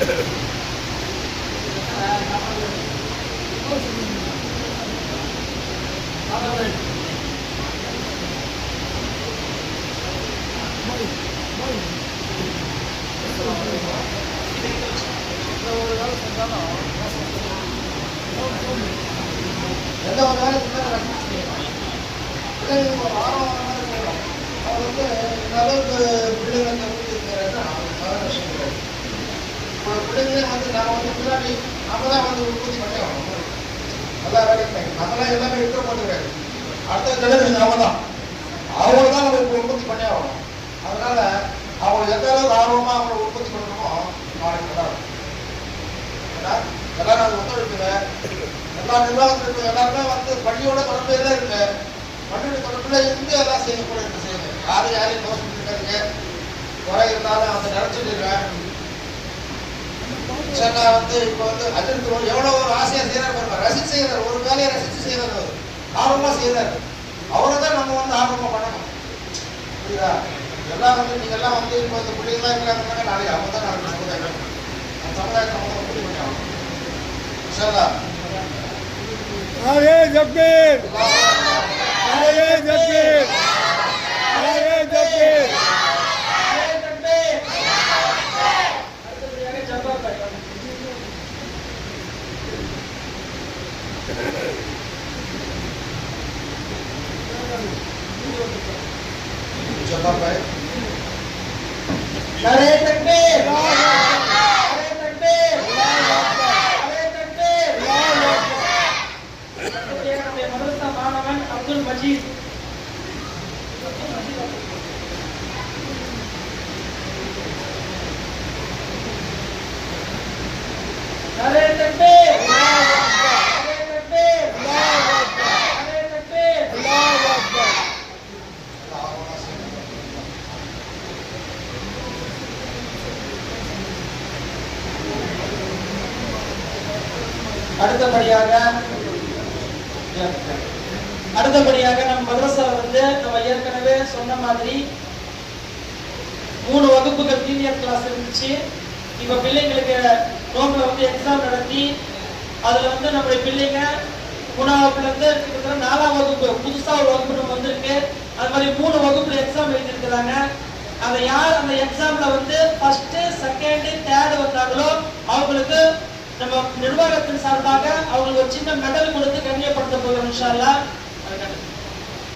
எந்த ஒரு வேலை செஞ்சாலும் பிள்ளைங்களுக்கு ஒரு ஆர்வம் செய்யணும். அவர் இந்த அளவுக்கு பிள்ளைங்களை தெரிஞ்சுக்கிறாருன்னா சாதாரண விஷயம் கிடையாது. பிள்ளைங்களே நான் பின்னாடி நம்ம தான் உற்பத்தி பண்ணி ஆகணும். எல்லா வேலைக்குமே நம்மளாம் எல்லாமே இருக்கிற போது கிடையாது. அடுத்த தலைவர் நாம தான் அவங்க தான் நம்ம இப்போ உற்பத்தி பண்ணி ஆகணும். அதனால அவங்க எந்த அளவுக்கு ஆர்வமாக அவங்களை உற்பத்தி பண்ணணுமோ நாளைக்கு நல்லா இருக்கும். ஏன்னா எல்லாரும் அது ஒத்துழைப்புங்க. எல்லா நிர்வாகத்திற்கும் எல்லாருமே பள்ளியோட தொடர்பு தான் இருக்கு. பள்ளியோட தொடர்புல இருந்து எல்லாம் செய்யக்கூட செய்யுங்க. யாரையும் தோசை இருக்காதுங்க. குறை இருந்தாலும் அந்த நினைச்சிருக்கேன். இப்போ அஜித் எவ்வளோ ஒரு ஆசையாக செய்யறாரு பாருங்க. ரசித்து செய்யறாரு, ஒரு வேலையை ரசித்து செய்யறாரு, ஆர்வமா செய்யறாரு. அவரை தான் நம்ம ஆர்வமா பண்ணணும். புரியுதா? எல்லாம் நீங்க எல்லாம் இப்போ இந்த பிள்ளைங்களாம் இருக்கிறாங்க. நாளைக்கு அவங்க தான் நாளைக்கு சமுதாயம் அந்த சமுதாயத்தை அவங்க உற்பத்தி பண்ணி ஆகணும். சரிங்களா? नारे जगबीर, नारे जगबीर, नारे जगबीर। जवाब है नारे तकबीर, अब्दुल मजीद नारे तकबीर, नारे तकबीर, नारे तकबीर। அடுத்தபடியாக நம்ம மதரசால நம்ம ஏற்கனவே சொன்ன மாதிரி 3 வகுப்புகள் சீனியர் கிளாஸ் இருந்துச்சு. இப்ப பிள்ளைங்களுக்கு நோம்புல எக்ஸாம் நடத்தி அதுல நம்முடைய பிள்ளைங்க 3ஆம் வகுப்புல இருந்து 4ஆம் வகுப்பு புதுசா ஒரு வகுப்பு நம்ம வந்திருக்கு. அது மாதிரி 3 வகுப்புல எக்ஸாம் எழுதியிருக்கிறாங்க. அதை யார் அந்த எக்ஸாம்ல ஃபர்ஸ்ட், செகண்ட், தேர்ட் வந்தாங்களோ அவங்களுக்கு நம்ம நிர்வாகத்தின் சார்பாக அவங்களுக்கு ஒரு சின்ன மெடல் கொடுத்து கண்ணியப்படுத்த போகிறோம் இன்ஷா அல்லாஹ்.